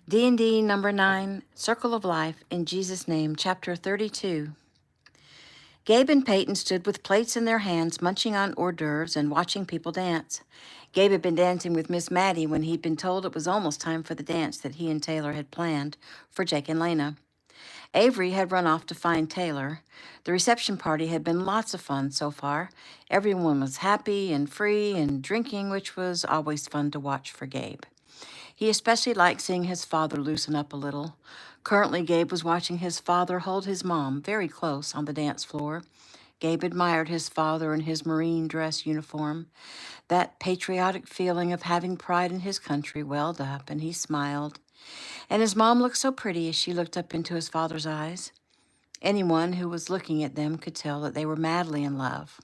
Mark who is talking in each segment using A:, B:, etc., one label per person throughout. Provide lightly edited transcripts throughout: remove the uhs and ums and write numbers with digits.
A: D&D number 9, Circle of Life, in Jesus' name, chapter 32. Gabe and Peyton stood with plates in their hands, munching on hors d'oeuvres and watching people dance. Gabe had been dancing with Miss Maddie when he'd been told it was almost time for the dance that he and Taylor had planned for Jake and Lena. Avery had run off to find Taylor. The reception party had been lots of fun so far. Everyone was happy and free and drinking, which was always fun to watch for Gabe. He especially liked seeing his father loosen up a little. Currently, Gabe was watching his father hold his mom very close on the dance floor. Gabe admired his father in his Marine dress uniform. That patriotic feeling of having pride in his country welled up, and he smiled. And his mom looked so pretty as she looked up into his father's eyes. Anyone who was looking at them could tell that they were madly in love.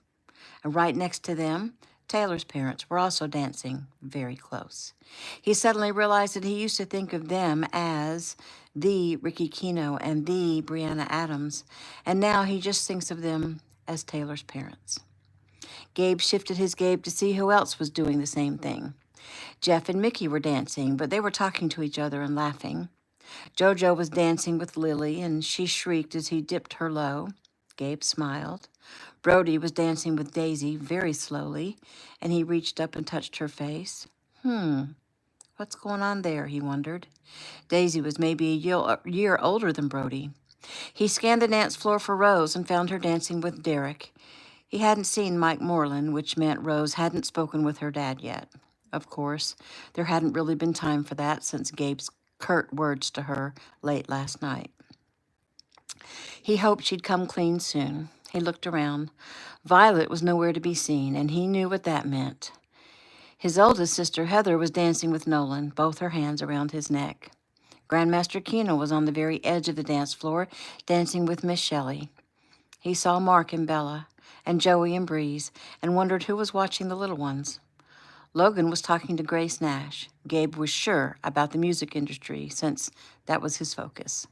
A: And right next to them, Taylor's parents were also dancing very close. He suddenly realized that he used to think of them as the Ricky Keno and the Brianna Adams, and now he just thinks of them as Taylor's parents. Gabe shifted his gaze to see who else was doing the same thing. Jeff and Mickey were dancing, but they were talking to each other and laughing. JoJo was dancing with Lily, and she shrieked as he dipped her low. Gabe smiled. Brody was dancing with Daisy very slowly, and he reached up and touched her face. What's going on there, he wondered. Daisy was maybe a year older than Brody. He scanned the dance floor for Rose and found her dancing with Derek. He hadn't seen Mike Moreland, which meant Rose hadn't spoken with her dad yet. Of course, there hadn't really been time for that since Gabe's curt words to her late last night. He hoped she'd come clean soon. He looked around. Violet was nowhere to be seen, and he knew what that meant. His oldest sister, Heather, was dancing with Nolan, both her hands around his neck. Grandmaster Keno was on the very edge of the dance floor, dancing with Miss Shelley. He saw Mark and Bella, and Joey and Breeze, and wondered who was watching the little ones. Logan was talking to Grace Nash. Gabe was sure about the music industry, since that was his focus.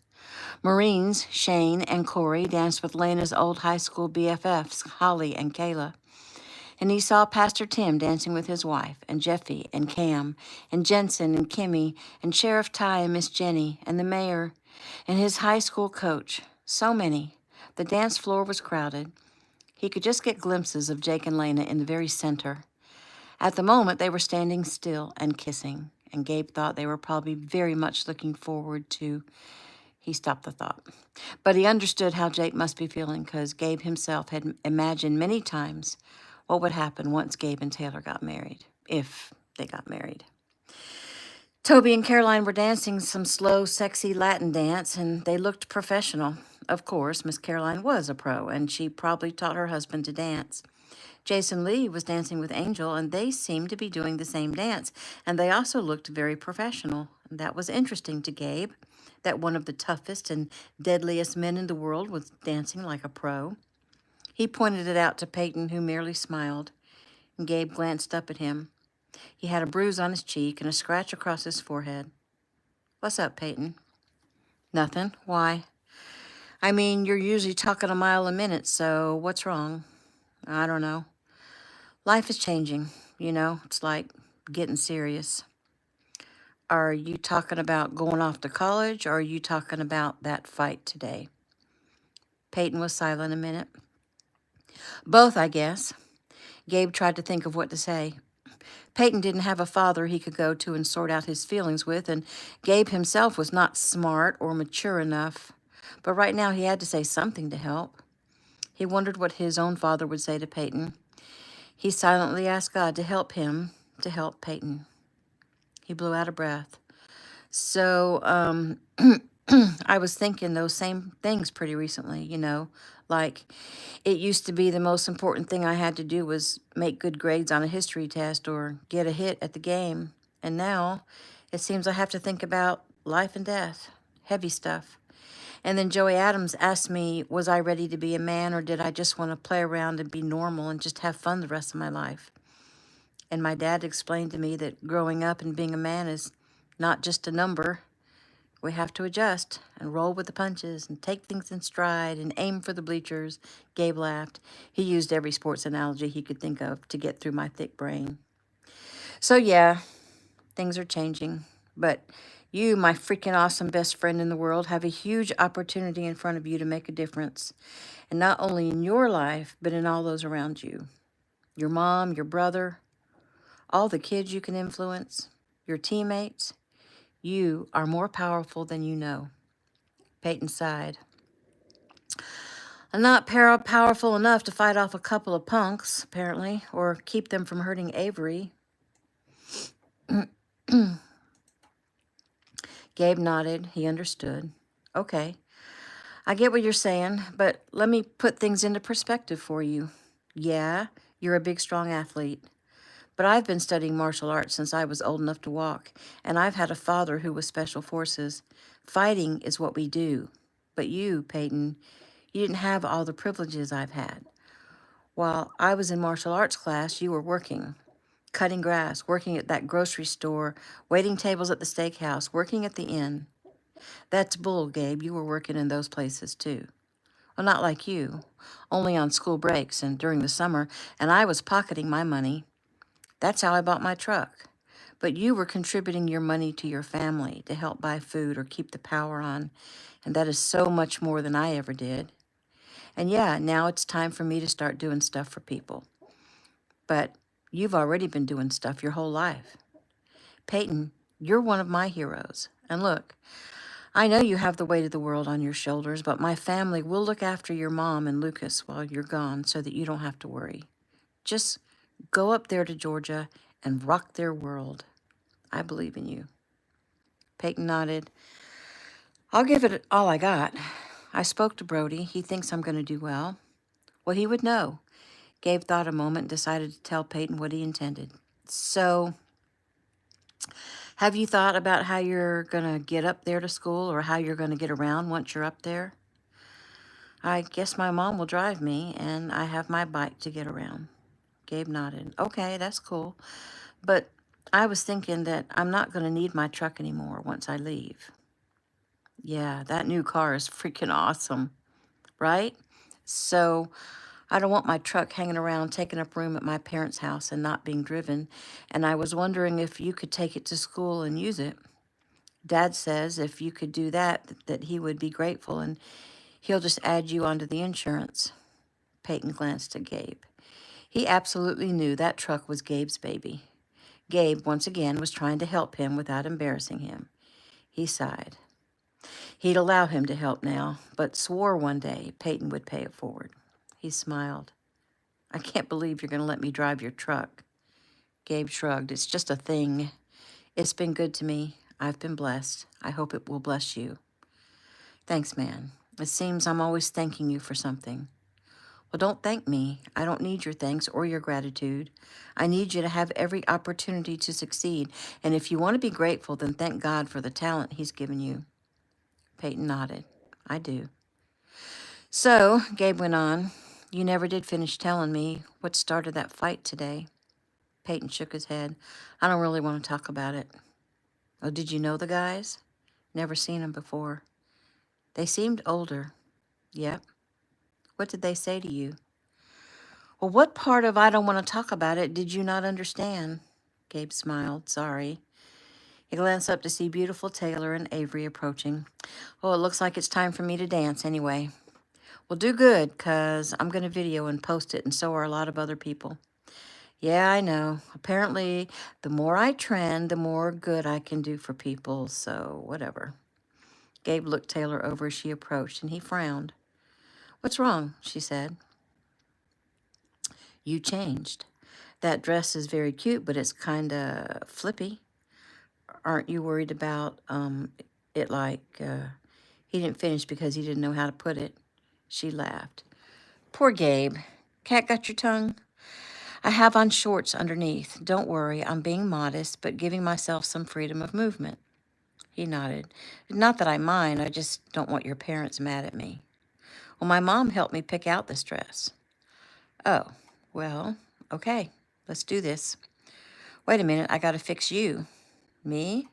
A: Marines, Shane and Corey, danced with Lena's old high school BFFs, Holly and Kayla. And he saw Pastor Tim dancing with his wife, and Jeffy and Cam, and Jensen and Kimmy, and Sheriff Ty and Miss Jenny, and the mayor, and his high school coach. So many. The dance floor was crowded. He could just get glimpses of Jake and Lena in the very center. At the moment, they were standing still and kissing, and Gabe thought they were probably very much looking forward to... He stopped the thought. But he understood how Jake must be feeling, because Gabe himself had imagined many times what would happen once Gabe and Taylor got married, if they got married. Toby and Caroline were dancing some slow, sexy Latin dance, and they looked professional. Of course, Miss Caroline was a pro, and she probably taught her husband to dance. Jason Lee was dancing with Angel, and they seemed to be doing the same dance, and they also looked very professional. And that was interesting to Gabe, that one of the toughest and deadliest men in the world was dancing like a pro. He pointed it out to Peyton, who merely smiled, and Gabe glanced up at him. He had a bruise on his cheek and a scratch across his forehead. "What's up, Peyton?" "Nothing. Why?" "I mean, you're usually talking a mile a minute, so what's wrong?" "I don't know. Life is changing, you know. It's like getting serious." "Are you talking about going off to college, or are you talking about that fight today?" Peyton was silent a minute. "Both, I guess." Gabe tried to think of what to say. Peyton didn't have a father he could go to and sort out his feelings with, and Gabe himself was not smart or mature enough. But right now he had to say something to help. He wondered what his own father would say to Peyton. He silently asked God to help him to help Peyton. He blew out a breath. "So, I was thinking those same things pretty recently, you know, like it used to be the most important thing I had to do was make good grades on a history test or get a hit at the game. And now it seems I have to think about life and death, heavy stuff. And then Joey Adams asked me, was I ready to be a man, or did I just want to play around and be normal and just have fun the rest of my life? And my dad explained to me that growing up and being a man is not just a number. We have to adjust and roll with the punches and take things in stride and aim for the bleachers." Gabe laughed. He used every sports analogy he could think of to get through my thick brain. "So yeah, things are changing, but You, my freaking awesome best friend in the world, have a huge opportunity in front of you to make a difference. And not only in your life, but in all those around you. Your mom, your brother, all the kids you can influence, your teammates. You are more powerful than you know. Peyton sighed. I'm not powerful enough to fight off a couple of punks, apparently, or keep them from hurting Avery. Gabe nodded. He understood. Okay, I get what you're saying, but let me put things into perspective for you. Yeah, you're a big, strong athlete, but I've been studying martial arts since I was old enough to walk, and I've had a father who was special forces. Fighting is what we do. But you, Peyton, you didn't have all the privileges I've had. While I was in martial arts class, you were working, cutting grass, working at that grocery store, waiting tables at the steakhouse, working at the inn. That's bull, Gabe. You were working in those places too. Well, not like you, only on school breaks and during the summer, and I was pocketing my money. That's how I bought my truck. But you were contributing your money to your family to help buy food or keep the power on, and that is so much more than I ever did. And yeah, now it's time for me to start doing stuff for people. But you've already been doing stuff your whole life. Peyton, you're one of my heroes. And look, I know you have the weight of the world on your shoulders, but my family will look after your mom and Lucas while you're gone so that you don't have to worry. Just go up there to Georgia and rock their world. I believe in you. Peyton nodded. I'll give it all I got. I spoke to Brody. He thinks I'm going to do well. Well, he would know. Gabe thought a moment and decided to tell Peyton what he intended. So, have you thought about how you're going to get up there to school or how you're going to get around once you're up there? I guess my mom will drive me, and I have my bike to get around. Gabe nodded. Okay, that's cool. But I was thinking that I'm not going to need my truck anymore once I leave. Yeah, that new car is freaking awesome, right? So I don't want my truck hanging around taking up room at my parents' house and not being driven. And I was wondering if you could take it to school and use it. Dad says if you could do that, that he would be grateful, and he'll just add you onto the insurance. Peyton glanced at Gabe. He absolutely knew that truck was Gabe's baby. Gabe, once again, was trying to help him without embarrassing him. He sighed. He'd allow him to help now, but swore one day Peyton would pay it forward. He smiled. I can't believe you're going to let me drive your truck. Gabe shrugged. It's just a thing. It's been good to me. I've been blessed. I hope it will bless you. Thanks, man. It seems I'm always thanking you for something. Well, don't thank me. I don't need your thanks or your gratitude. I need you to have every opportunity to succeed. And if you want to be grateful, then thank God for the talent he's given you. Peyton nodded. I do. So, Gabe went on, you never did finish telling me what started that fight today. Peyton shook his head. I don't really want to talk about it. Oh, did you know the guys? Never seen them before. They seemed older. Yep. What did they say to you? Well, what part of I don't want to talk about it did you not understand? Gabe smiled. Sorry. He glanced up to see beautiful Taylor and Avery approaching. Oh, it looks like it's time for me to dance anyway. Well, do good, 'cause I'm going to video and post it, and so are a lot of other people. Yeah, I know. Apparently, the more I trend, the more good I can do for people, so whatever. Gabe looked Taylor over as she approached, and he frowned. What's wrong? She said. You changed. That dress is very cute, but it's kind of flippy. Aren't you worried about it he didn't finish because he didn't know how to put it? She laughed. Poor Gabe. Cat got your tongue? I have on shorts underneath. Don't worry, I'm being modest, but giving myself some freedom of movement. He nodded. Not that I mind, I just don't want your parents mad at me. Well, my mom helped me pick out this dress. Oh, well, okay, let's do this. Wait a minute, I gotta fix you. Me?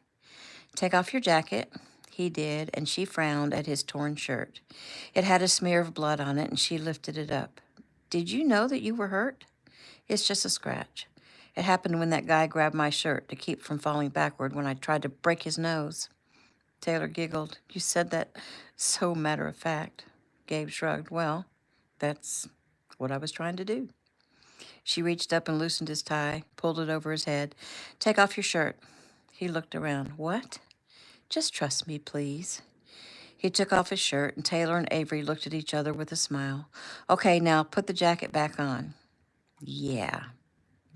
A: Take off your jacket. He did, and she frowned at his torn shirt. It had a smear of blood on it, and she lifted it up. Did you know that you were hurt? It's just a scratch. It happened when that guy grabbed my shirt to keep from falling backward when I tried to break his nose. Taylor giggled. You said that so matter of fact. Gabe shrugged. Well, that's what I was trying to do. She reached up and loosened his tie, pulled it over his head. Take off your shirt. He looked around. What? Just trust me, please. He took off his shirt, and Taylor and Avery looked at each other with a smile. Okay, now put the jacket back on. Yeah,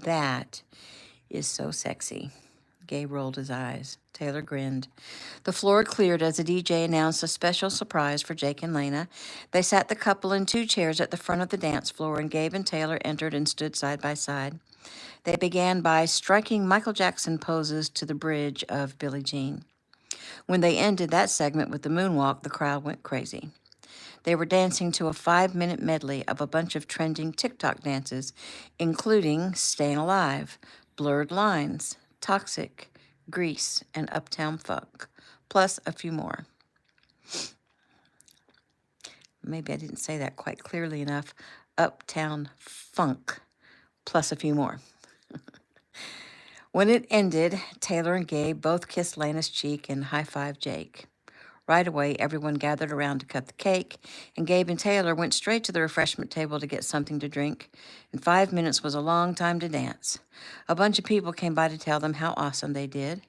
A: that is so sexy. Gabe rolled his eyes. Taylor grinned. The floor cleared as the DJ announced a special surprise for Jake and Lena. They sat the couple in 2 chairs at the front of the dance floor, and Gabe and Taylor entered and stood side by side. They began by striking Michael Jackson poses to the bridge of Billie Jean. When they ended that segment with the moonwalk, the crowd went crazy. They were dancing to a 5-minute medley of a bunch of trending TikTok dances, including Staying Alive, Blurred Lines, Toxic, Grease, and Uptown Funk, plus a few more. Maybe I didn't say that quite clearly enough. Uptown Funk, plus a few more. When it ended, Taylor and Gabe both kissed Lena's cheek and high-fived Jake. Right away, everyone gathered around to cut the cake, and Gabe and Taylor went straight to the refreshment table to get something to drink. And 5 minutes was a long time to dance. A bunch of people came by to tell them how awesome they did.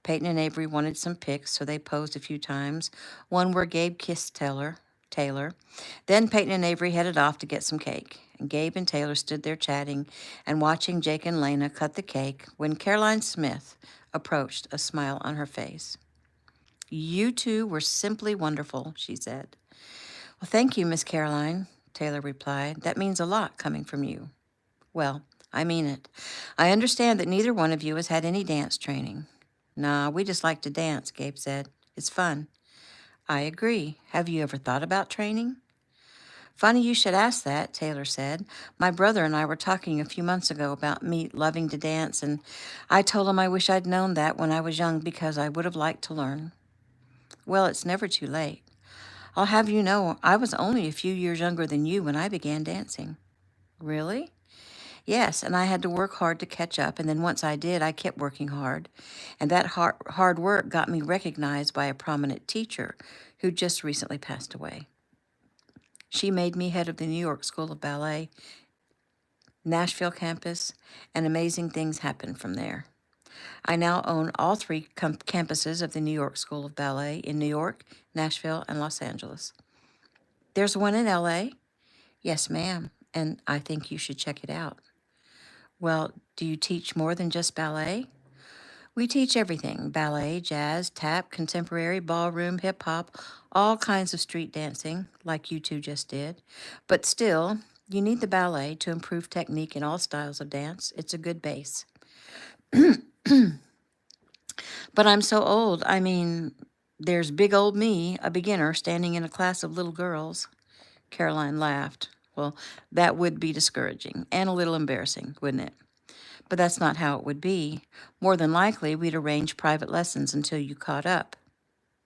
A: Peyton and Avery wanted some pics, so they posed a few times, one where Gabe kissed Taylor. Then Peyton and Avery headed off to get some cake, and Gabe and Taylor stood there chatting and watching Jake and Lena cut the cake when Caroline Smith approached, a smile on her face. You two were simply wonderful, she said. Well, thank you, Miss Caroline, Taylor replied. That means a lot coming from you. Well, I mean it. I understand that neither one of you has had any dance training. Nah, we just like to dance, Gabe said. It's fun. I agree. Have you ever thought about training? Funny you should ask that, Taylor said. My brother and I were talking a few months ago about me loving to dance, and I told him I wish I'd known that when I was young because I would have liked to learn. Well, it's never too late. I'll have you know, I was only a few years younger than you when I began dancing. Really? Yes, and I had to work hard to catch up, and then once I did, I kept working hard. And that hard work got me recognized by a prominent teacher who just recently passed away. She made me head of the New York School of Ballet, Nashville campus, and amazing things happened from there. I now own all 3 campuses of the New York School of Ballet in New York, Nashville, and Los Angeles. There's one in LA? Yes, ma'am, and I think you should check it out. Well, do you teach more than just ballet? We teach everything: ballet, jazz, tap, contemporary, ballroom, hip-hop, all kinds of street dancing, like you two just did. But still, you need the ballet to improve technique in all styles of dance. It's a good base. But I'm so old. I mean, there's big old me, a beginner, standing in a class of little girls. Caroline laughed. Well, that would be discouraging and a little embarrassing, wouldn't it? But that's not how it would be. More than likely, we'd arrange private lessons until you caught up.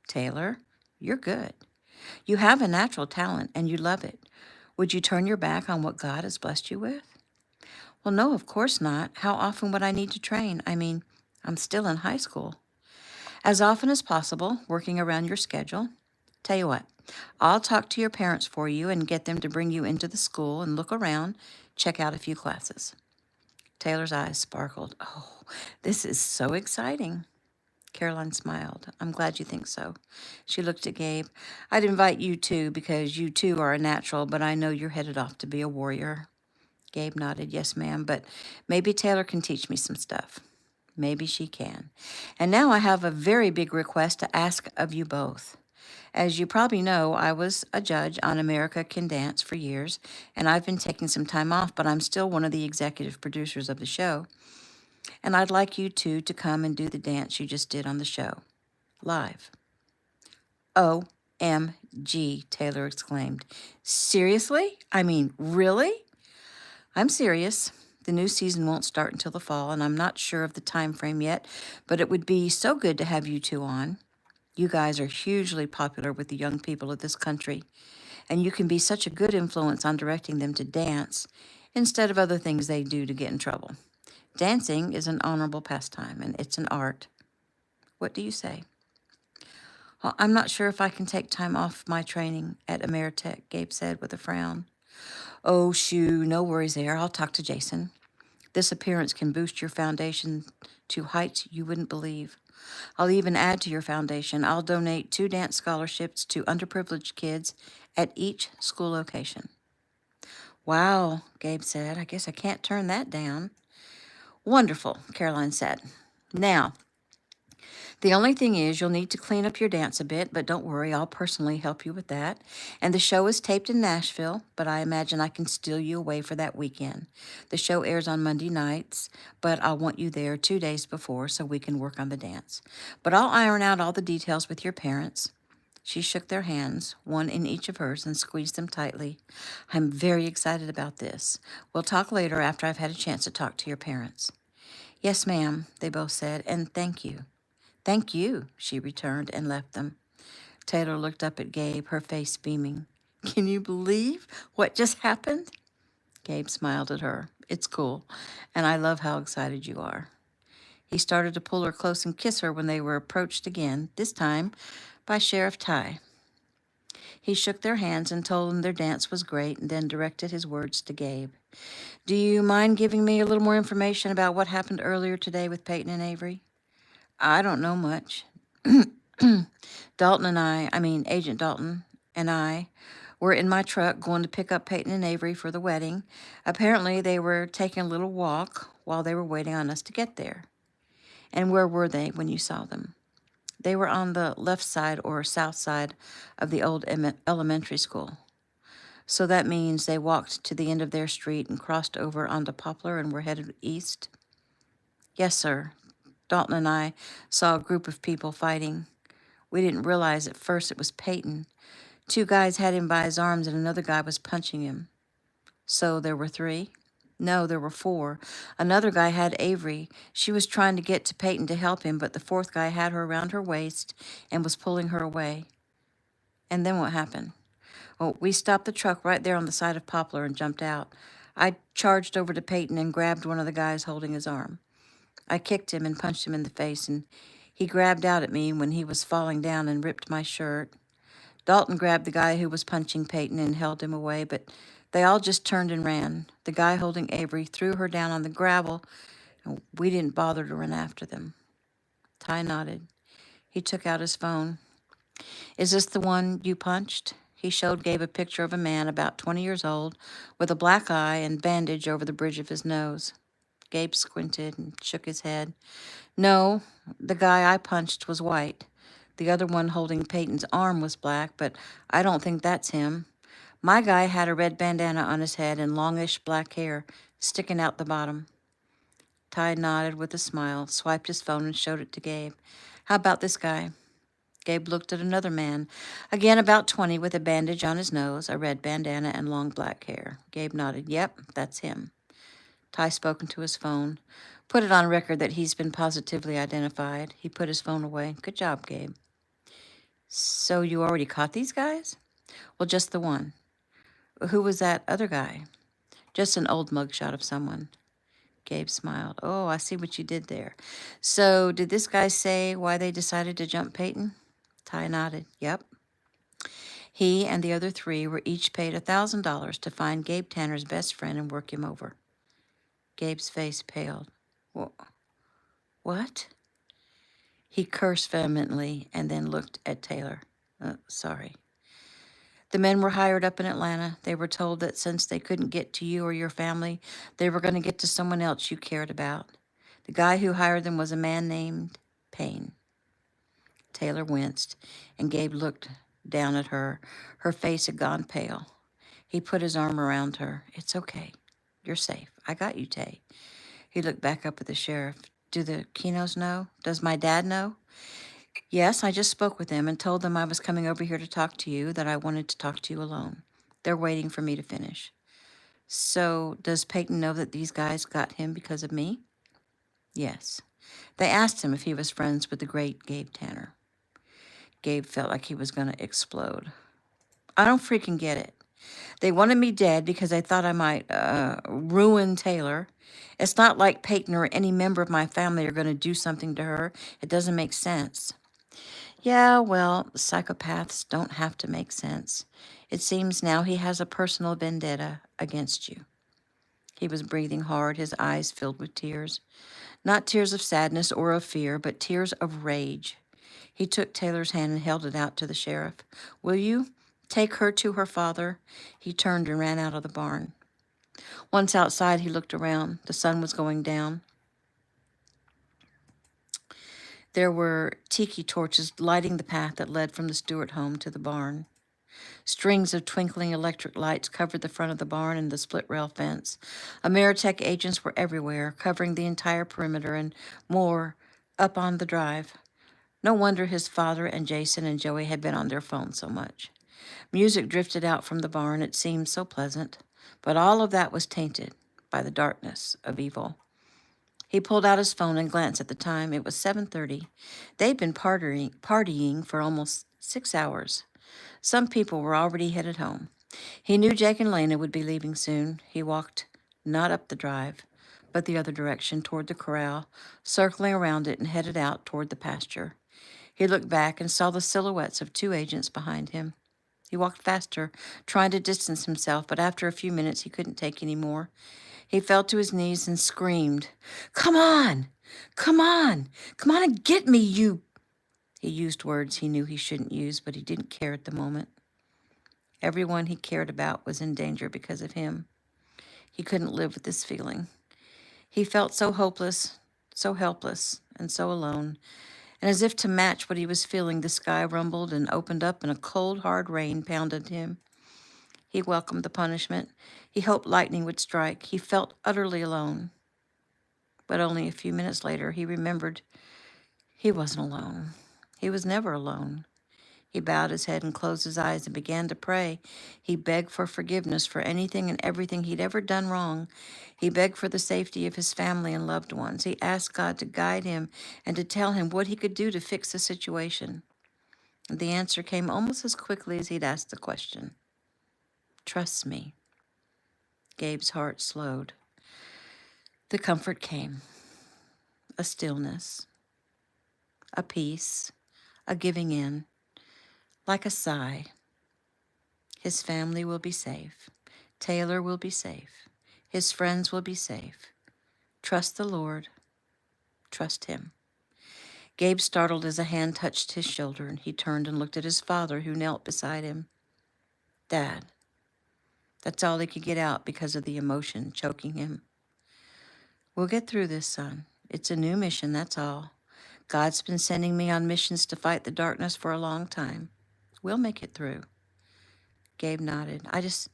A: Taylor, you're good. You have a natural talent, and you love it. Would you turn your back on what God has blessed you with? Well, no, of course not. How often would I need to train? I mean, I'm still in high school. As often as possible, working around your schedule. Tell you what, I'll talk to your parents for you and get them to bring you into the school and look around, check out a few classes. Taylor's eyes sparkled. Oh, this is so exciting. Caroline smiled. I'm glad you think so. She looked at Gabe. I'd invite you too because you too are a natural, but I know you're headed off to be a warrior. Gabe nodded. Yes, ma'am, but maybe Taylor can teach me some stuff. Maybe she can. And now I have a very big request to ask of you both. As you probably know, I was a judge on America Can Dance for years, and I've been taking some time off, but I'm still one of the executive producers of the show. And I'd like you two to come and do the dance you just did on the show, live. OMG, Taylor exclaimed. Seriously? I mean, really? I'm serious. The new season won't start until the fall, and I'm not sure of the time frame yet, but it would be so good to have you two on. You guys are hugely popular with the young people of this country, and you can be such a good influence on directing them to dance instead of other things they do to get in trouble. Dancing is an honorable pastime, and it's an art. What do you say? Well, I'm not sure if I can take time off my training at Ameritech, Gabe said with a frown. Oh, shoo, no worries there. I'll talk to Jason. This appearance can boost your foundation to heights you wouldn't believe. I'll even add to your foundation. I'll donate 2 dance scholarships to underprivileged kids at each school location. Wow, Gabe said. I guess I can't turn that down. Wonderful, Caroline said. Now, the only thing is you'll need to clean up your dance a bit, but don't worry, I'll personally help you with that. And the show is taped in Nashville, but I imagine I can steal you away for that weekend. The show airs on Monday nights, but I'll want you there 2 days before so we can work on the dance. But I'll iron out all the details with your parents. She shook their hands, one in each of hers, and squeezed them tightly. I'm very excited about this. We'll talk later after I've had a chance to talk to your parents. Yes, ma'am, they both said, and thank you. Thank you, she returned and left them. Taylor looked up at Gabe, her face beaming. Can you believe what just happened? Gabe smiled at her. It's cool, and I love how excited you are. He started to pull her close and kiss her when they were approached again, this time by Sheriff Ty. He shook their hands and told them their dance was great and then directed his words to Gabe. Do you mind giving me a little more information about what happened earlier today with Peyton and Avery? I don't know much. Agent Dalton and I, were in my truck going to pick up Peyton and Avery for the wedding. Apparently, they were taking a little walk while they were waiting on us to get there. And where were they when you saw them? They were on the left side or south side of the old elementary school. So that means they walked to the end of their street and crossed over onto Poplar and were headed east? Yes, sir. Dalton and I saw a group of people fighting. We didn't realize at first it was Peyton. 2 guys had him by his arms and another guy was punching him. So there were 3? No, there were 4. Another guy had Avery. She was trying to get to Peyton to help him, but the 4th guy had her around her waist and was pulling her away. And then what happened? Well, we stopped the truck right there on the side of Poplar and jumped out. I charged over to Peyton and grabbed one of the guys holding his arm. I kicked him and punched him in the face, and he grabbed out at me when he was falling down and ripped my shirt. Dalton grabbed the guy who was punching Peyton and held him away, but they all just turned and ran. The guy holding Avery threw her down on the gravel, and we didn't bother to run after them. Ty nodded. He took out his phone. Is this the one you punched? He showed Gabe a picture of a man about 20 years old with a black eye and bandage over the bridge of his nose. Gabe squinted and shook his head. No, the guy I punched was white. The other one holding Peyton's arm was black, but I don't think that's him. My guy had a red bandana on his head and longish black hair sticking out the bottom. Ty nodded with a smile, swiped his phone, and showed it to Gabe. How about this guy? Gabe looked at another man, again about 20, with a bandage on his nose, a red bandana, and long black hair. Gabe nodded. Yep, that's him. Ty spoke into his phone. Put it on record that he's been positively identified. He put his phone away. Good job, Gabe. So you already caught these guys? Well, just the one. Who was that other guy? Just an old mugshot of someone. Gabe smiled. Oh, I see what you did there. So did this guy say why they decided to jump Peyton? Ty nodded. Yep. He and the other 3 were each paid $1,000 to find Gabe Tanner's best friend and work him over. Gabe's face paled. What? He cursed vehemently and then looked at Taylor. Sorry. The men were hired up in Atlanta. They were told that since they couldn't get to you or your family, they were going to get to someone else you cared about. The guy who hired them was a man named Payne. Taylor winced, and Gabe looked down at her. Her face had gone pale. He put his arm around her. It's okay. You're safe. I got you, Tay. He looked back up at the sheriff. Do the Kinos know? Does my dad know? Yes, I just spoke with them and told them I was coming over here to talk to you, that I wanted to talk to you alone. They're waiting for me to finish. So, does Peyton know that these guys got him because of me? Yes. They asked him if he was friends with the great Gabe Tanner. Gabe felt like he was going to explode. I don't freaking get it. They wanted me dead because they thought I might ruin Taylor. It's not like Peyton or any member of my family are going to do something to her. It doesn't make sense. Yeah, well, psychopaths don't have to make sense. It seems now he has a personal vendetta against you. He was breathing hard, his eyes filled with tears. Not tears of sadness or of fear, but tears of rage. He took Taylor's hand and held it out to the sheriff. Will you take her to her father? He turned and ran out of the barn. Once outside, he looked around. The sun was going down. There were tiki torches lighting the path that led from the Stewart home to the barn. Strings of twinkling electric lights covered the front of the barn and the split rail fence. Ameritech agents were everywhere, covering the entire perimeter and more up on the drive. No wonder his father and Jason and Joey had been on their phones so much. Music drifted out from the barn. It seemed so pleasant, but all of that was tainted by the darkness of evil. He pulled out his phone and glanced at the time. It was 7:30. They'd been partying for almost 6 hours. Some people were already headed home. He knew Jake and Lena would be leaving soon. He walked not up the drive, but the other direction toward the corral, circling around it and headed out toward the pasture. He looked back and saw the silhouettes of 2 agents behind him. He walked faster, trying to distance himself, but after a few minutes he couldn't take any more. He fell to his knees and screamed, Come on! Come on! Come on and get me, you... He used words he knew he shouldn't use, but he didn't care at the moment. Everyone he cared about was in danger because of him. He couldn't live with this feeling. He felt so hopeless, so helpless, and so alone. And as if to match what he was feeling, the sky rumbled and opened up and a cold, hard rain pounded him. He welcomed the punishment. He hoped lightning would strike. He felt utterly alone. But only a few minutes later, he remembered he wasn't alone. He was never alone. He bowed his head and closed his eyes and began to pray. He begged for forgiveness for anything and everything he'd ever done wrong. He begged for the safety of his family and loved ones. He asked God to guide him and to tell him what he could do to fix the situation. And the answer came almost as quickly as he'd asked the question. Trust me. Gabe's heart slowed. The comfort came. A stillness. A peace. A giving in. Like a sigh. His family will be safe. Taylor will be safe. His friends will be safe. Trust the Lord. Trust him. Gabe startled as a hand touched his shoulder, and he turned and looked at his father, who knelt beside him. Dad. That's all he could get out because of the emotion choking him. We'll get through this, son. It's a new mission, that's all. God's been sending me on missions to fight the darkness for a long time. We'll make it through. Gabe nodded. I just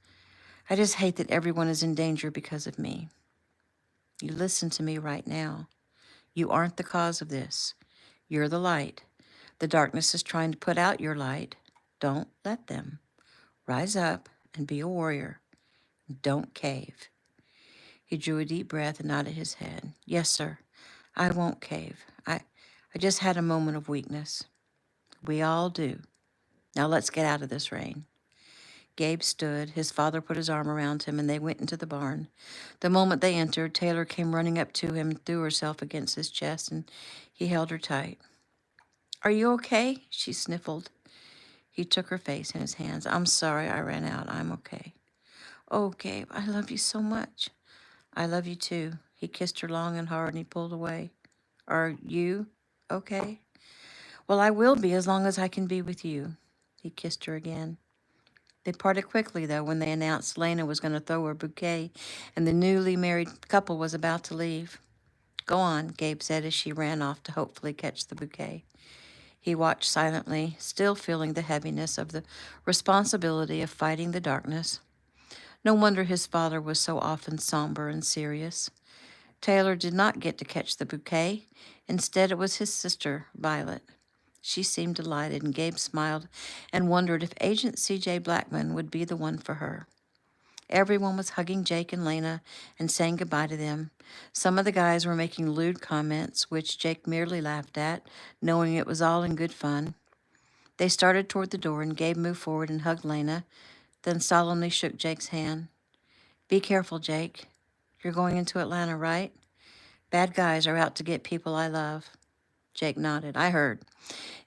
A: hate that everyone is in danger because of me. You listen to me right now. You aren't the cause of this. You're the light. The darkness is trying to put out your light. Don't let them. Rise up and be a warrior. Don't cave. He drew a deep breath and nodded his head. Yes, sir. I won't cave. I just had a moment of weakness. We all do. Now let's get out of this rain. Gabe stood. His father put his arm around him, and they went into the barn. The moment they entered, Taylor came running up to him and threw herself against his chest, and he held her tight. Are you okay? She sniffled. He took her face in his hands. I'm sorry I ran out. I'm okay. Oh, Gabe, I love you so much. I love you too. He kissed her long and hard, and he pulled away. Are you okay? Well, I will be as long as I can be with you. He kissed her again. They parted quickly, though, when they announced Lena was going to throw her bouquet and the newly married couple was about to leave. Go on, Gabe said as she ran off to hopefully catch the bouquet. He watched silently, still feeling the heaviness of the responsibility of fighting the darkness. No wonder his father was so often somber and serious. Taylor did not get to catch the bouquet. Instead, it was his sister, Violet. She seemed delighted, and Gabe smiled and wondered if Agent C.J. Blackman would be the one for her. Everyone was hugging Jake and Lena and saying goodbye to them. Some of the guys were making lewd comments, which Jake merely laughed at, knowing it was all in good fun. They started toward the door, and Gabe moved forward and hugged Lena, then solemnly shook Jake's hand. Be careful, Jake. You're going into Atlanta, right? Bad guys are out to get people I love. Jake nodded. I heard.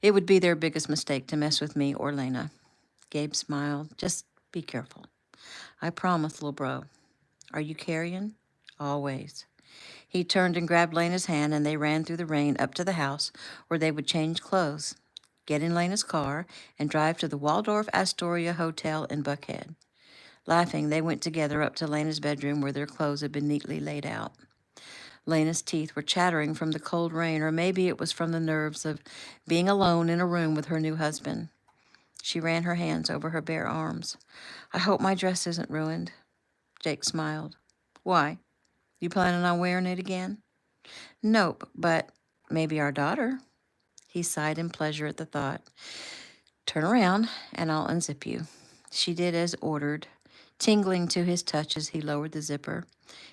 A: It would be their biggest mistake to mess with me or Lena. Gabe smiled. Just be careful. I promise, little bro. Are you carrying? Always. He turned and grabbed Lena's hand, and they ran through the rain up to the house where they would change clothes, get in Lena's car, and drive to the Waldorf Astoria Hotel in Buckhead. Laughing, they went together up to Lena's bedroom where their clothes had been neatly laid out. Lena's teeth were chattering from the cold rain, or maybe it was from the nerves of being alone in a room with her new husband. She ran her hands over her bare arms. I hope my dress isn't ruined. Jake smiled. Why? You planning on wearing it again? Nope, but maybe our daughter. He sighed in pleasure at the thought. Turn around, and I'll unzip you. She did as ordered, tingling to his touch as he lowered the zipper.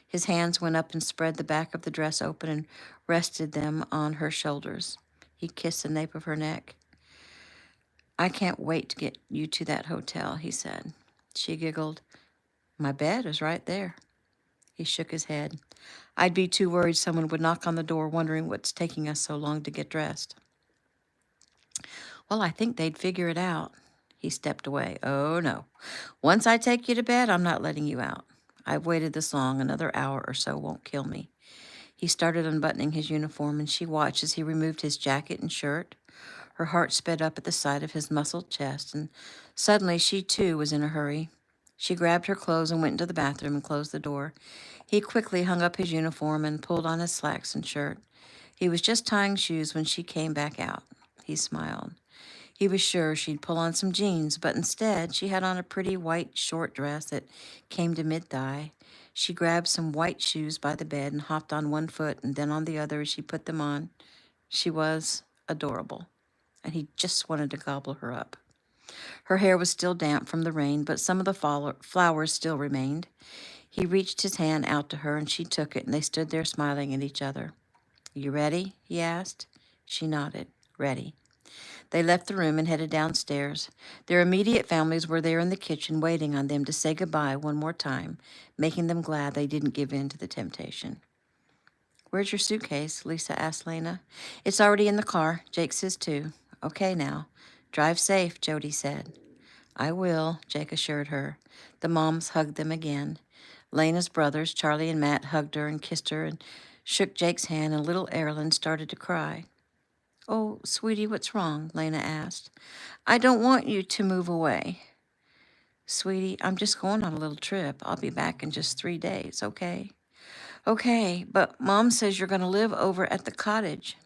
A: His hands went up and spread the back of the dress open and rested them on her shoulders. He kissed the nape of her neck. I can't wait to get you to that hotel, he said. She giggled. My bed is right there. He shook his head. I'd be too worried someone would knock on the door wondering what's taking us so long to get dressed. Well, I think they'd figure it out. He stepped away. Oh, no. Once I take you to bed, I'm not letting you out. I've waited this long. Another hour or so won't kill me. He started unbuttoning his uniform, and she watched as he removed his jacket and shirt. Her heart sped up at the sight of his muscled chest, and suddenly she, too, was in a hurry. She grabbed her clothes and went into the bathroom and closed the door. He quickly hung up his uniform and pulled on his slacks and shirt. He was just tying shoes when she came back out. He smiled. He was sure she'd pull on some jeans, but instead she had on a pretty white short dress that came to mid-thigh. She grabbed some white shoes by the bed and hopped on one foot and then on the other as she put them on. She was adorable, and he just wanted to gobble her up. Her hair was still damp from the rain, but some of the flowers still remained. He reached his hand out to her, and she took it, and they stood there smiling at each other. You ready? He asked. She nodded. Ready. They left the room and headed downstairs. Their immediate families were there in the kitchen waiting on them to say goodbye one more time, making them glad they didn't give in to the temptation. Where's your suitcase? Lisa asked Lena. It's already in the car. Jake says too. Okay now. Drive safe, Jody said. I will, Jake assured her. The moms hugged them again. Lena's brothers, Charlie and Matt, hugged her and kissed her and shook Jake's hand, and little Erilyn started to cry. Oh, sweetie, what's wrong? Lena asked. I don't want you to move away. Sweetie, I'm just going on a little trip. I'll be back in just 3 days, okay? Okay, but Mom says you're going to live over at the cottage.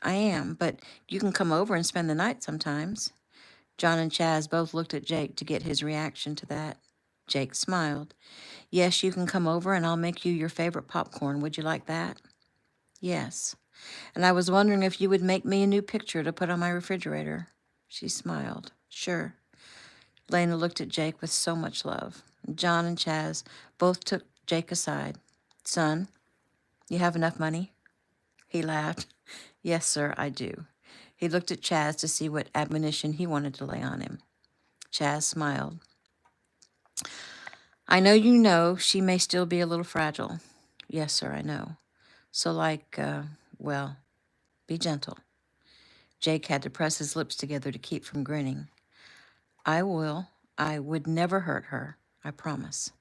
A: I am, but you can come over and spend the night sometimes. John and Chaz both looked at Jake to get his reaction to that. Jake smiled. Yes, you can come over and I'll make you your favorite popcorn. Would you like that? Yes. And I was wondering if you would make me a new picture to put on my refrigerator. She smiled. Sure. Lena looked at Jake with so much love. John and Chaz both took Jake aside. Son, you have enough money? He laughed. Yes, sir, I do. He looked at Chaz to see what admonition he wanted to lay on him. Chaz smiled. I know she may still be a little fragile. Yes, sir, I know. So well, be gentle. Jake had to press his lips together to keep from grinning. I will. I would never hurt her. I promise.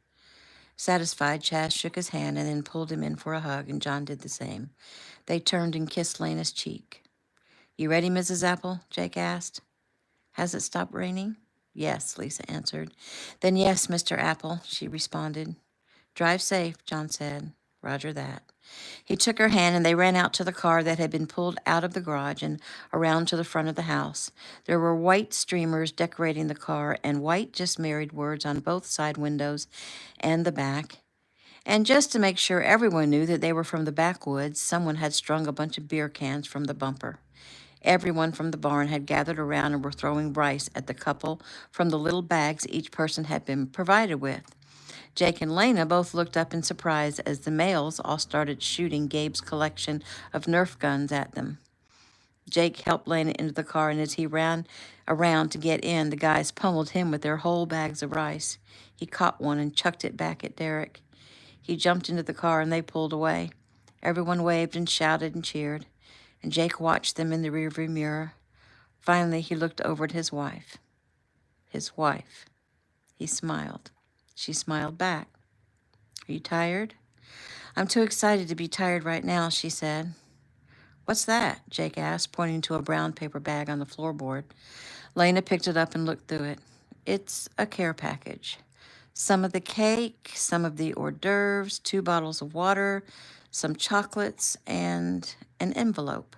A: Satisfied, Chaz shook his hand and then pulled him in for a hug, and John did the same. They turned and kissed Lena's cheek. You ready, Mrs. Apple? Jake asked. Has it stopped raining? Yes, Lisa answered. Then yes, Mr. Apple, she responded. Drive safe, John said. Roger that. He took her hand and they ran out to the car that had been pulled out of the garage and around to the front of the house. There were white streamers decorating the car and white just married words on both side windows and the back. And just to make sure everyone knew that they were from the backwoods, someone had strung a bunch of beer cans from the bumper. Everyone from the barn had gathered around and were throwing rice at the couple from the little bags each person had been provided with. Jake and Lena both looked up in surprise as the males all started shooting Gabe's collection of Nerf guns at them. Jake helped Lena into the car, and as he ran around to get in, the guys pummeled him with their whole bags of rice. He caught one and chucked it back at Derek. He jumped into the car, and they pulled away. Everyone waved and shouted and cheered. and Jake watched them in the rearview mirror. Finally, he looked over at his wife. His wife. He smiled. She smiled back. Are you tired? I'm too excited to be tired right now, she said. What's that? Jake asked, pointing to a brown paper bag on the floorboard. Lena picked it up and looked through it. It's a care package. Some of the cake, some of the hors d'oeuvres, 2 bottles of water, some chocolates, and an envelope.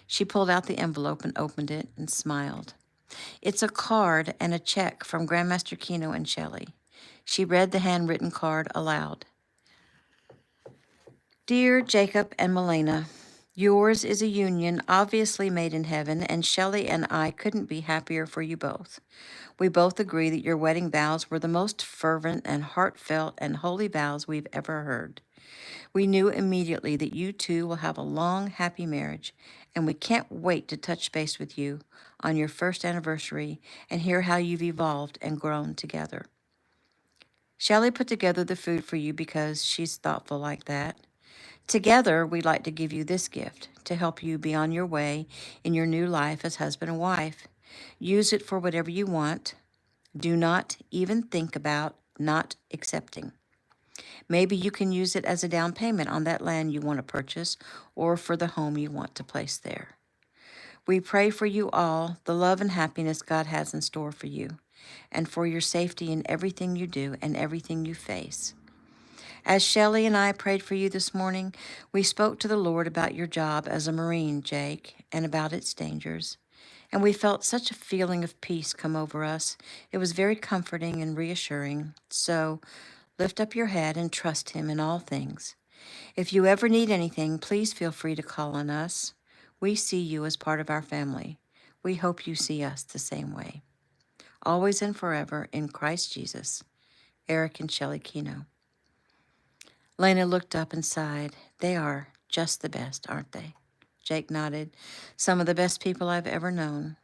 A: She pulled out the envelope and opened it and smiled. It's a card and a check from Grandmaster Keno and Shelley. She read the handwritten card aloud. Dear Jacob and Milena, yours is a union obviously made in heaven, and Shelley and I couldn't be happier for you both. We both agree that your wedding vows were the most fervent and heartfelt and holy vows we've ever heard. We knew immediately that you two will have a long, happy marriage, and we can't wait to touch base with you on your first anniversary and hear how you've evolved and grown together. Shelley put together the food for you because she's thoughtful like that. Together, we'd like to give you this gift to help you be on your way in your new life as husband and wife. Use it for whatever you want. Do not even think about not accepting. Maybe you can use it as a down payment on that land you want to purchase or for the home you want to place there. We pray for you all, the love and happiness God has in store for you, and for your safety in everything you do and everything you face. As Shelley and I prayed for you this morning, we spoke to the Lord about your job as a Marine, Jake, and about its dangers. And we felt such a feeling of peace come over us. It was very comforting and reassuring. So lift up your head and trust Him in all things. If you ever need anything, please feel free to call on us. We see you as part of our family. We hope you see us the same way. Always and forever in Christ Jesus. Eric and Shelley Keno. Lena looked up and sighed. They are just the best, aren't they? Jake nodded. Some of the best people I've ever known.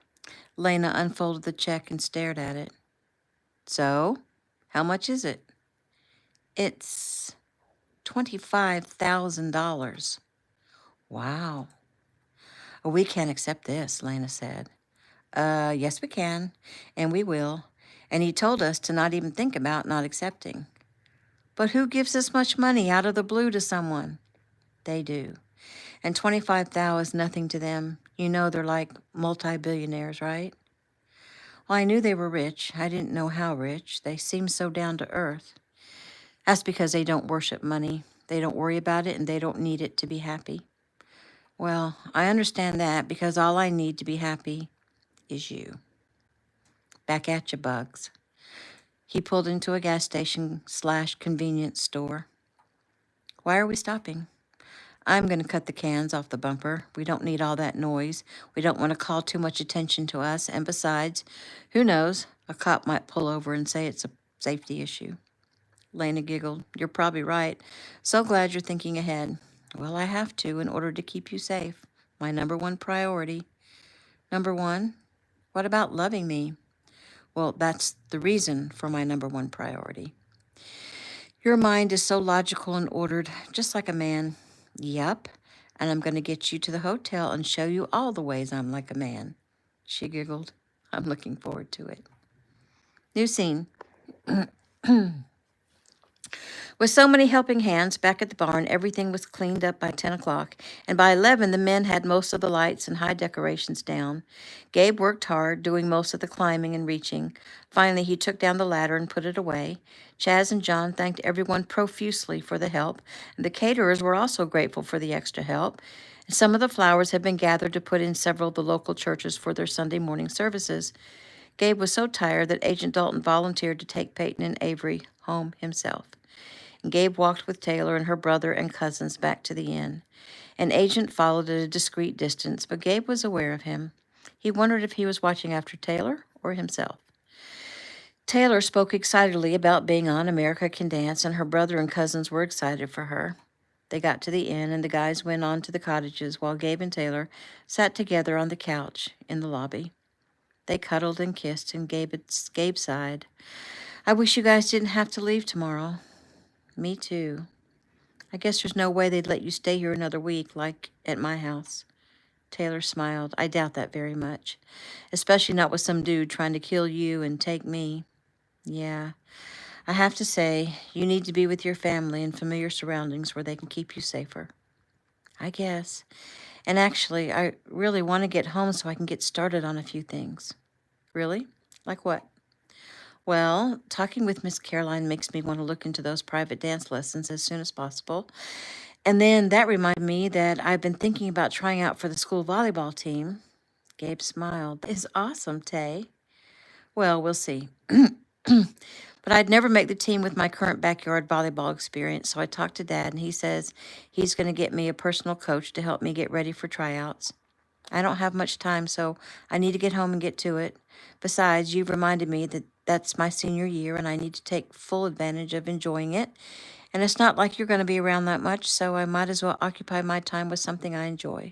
A: Lena unfolded the check and stared at it. So, how much is it? It's $25,000. Wow. Oh, we can't accept this, Lena said. Yes we can, and we will. And he told us to not even think about not accepting. But who gives this much money out of the blue to someone? They do. And $25,000 is nothing to them. You know they're like multi-billionaires, right? Well, I knew they were rich. I didn't know how rich. They seem so down to earth. That's because they don't worship money. They don't worry about it, and they don't need it to be happy. Well, I understand that because all I need to be happy is you. Back at you, Bugs. He pulled into a gas station/convenience store. Why are we stopping? I'm going to cut the cans off the bumper. We don't need all that noise. We don't want to call too much attention to us. And besides, who knows? A cop might pull over and say it's a safety issue. Lena giggled. You're probably right. So glad you're thinking ahead. Well, I have to in order to keep you safe. My number one priority. Number one? What about loving me? Well, that's the reason for my number one priority. Your mind is so logical and ordered, just like a man. Yup, and I'm going to get you to the hotel and show you all the ways I'm like a man. She giggled. I'm looking forward to it. New scene. With so many helping hands back at the barn, everything was cleaned up by 10 o'clock, and by 11 the men had most of the lights and high decorations down. Gabe worked hard, doing most of the climbing and reaching. Finally, he took down the ladder and put it away. Chaz and John thanked everyone profusely for the help, and the caterers were also grateful for the extra help. Some of the flowers had been gathered to put in several of the local churches for their Sunday morning services. Gabe was so tired that Agent Dalton volunteered to take Peyton and Avery home himself. Gabe walked with Taylor and her brother and cousins back to the inn. An agent followed at a discreet distance, but Gabe was aware of him. He wondered if he was watching after Taylor or himself. Taylor spoke excitedly about being on America Can Dance, and her brother and cousins were excited for her. They got to the inn, and the guys went on to the cottages while Gabe and Taylor sat together on the couch in the lobby. They cuddled and kissed, and Gabe sighed. I wish you guys didn't have to leave tomorrow. Me too. I guess there's no way they'd let you stay here another week, like at my house. Taylor smiled. I doubt that very much. Especially not with some dude trying to kill you and take me. Yeah, I have to say, you need to be with your family in familiar surroundings where they can keep you safer. I guess. And actually, I really want to get home so I can get started on a few things. Really? Like what? Well, talking with Miss Caroline makes me want to look into those private dance lessons as soon as possible. And then that reminded me that I've been thinking about trying out for the school volleyball team. Gabe smiled. That is awesome, Tay. Well, we'll see. But I'd never make the team with my current backyard volleyball experience, so I talked to Dad, and he says he's going to get me a personal coach to help me get ready for tryouts. I don't have much time, so I need to get home and get to it. Besides, you've reminded me that that's my senior year, and I need to take full advantage of enjoying it. And it's not like you're going to be around that much, so I might as well occupy my time with something I enjoy.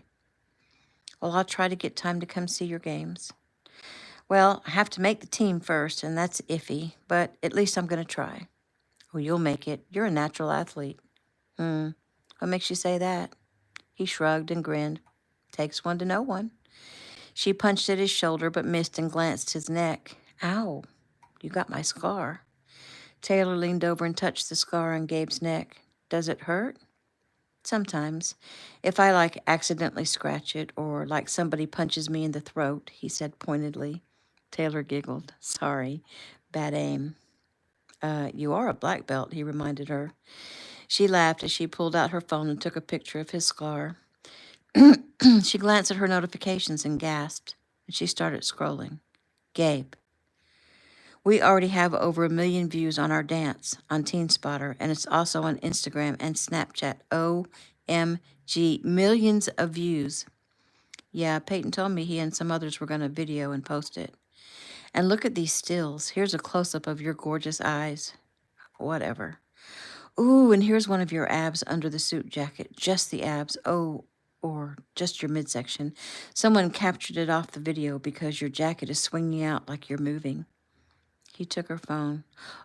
A: Well, I'll try to get time to come see your games. Well, I have to make the team first, and that's iffy, but at least I'm going to try. Oh, you'll make it. You're a natural athlete. What makes you say that? He shrugged and grinned. Takes one to know one. She punched at his shoulder but missed and glanced his neck. Ow, you got my scar. Taylor leaned over and touched the scar on Gabe's neck. Does it hurt? Sometimes. If I accidentally scratch it or like somebody punches me in the throat, he said pointedly. Taylor giggled. Sorry, bad aim. You are a black belt, he reminded her. She laughed as she pulled out her phone and took a picture of his scar. She glanced at her notifications and gasped, and she started scrolling. Gabe. We already have over 1 million views on our dance on TeenSpotter, and it's also on Instagram and Snapchat. OMG, millions of views. Yeah, Peyton told me he and some others were going to video and post it. And look at these stills. Here's a close-up of your gorgeous eyes. Whatever. Ooh, and here's one of your abs under the suit jacket. Just the abs. Oh, or just your midsection. Someone captured it off the video because your jacket is swinging out like you're moving. He took her phone.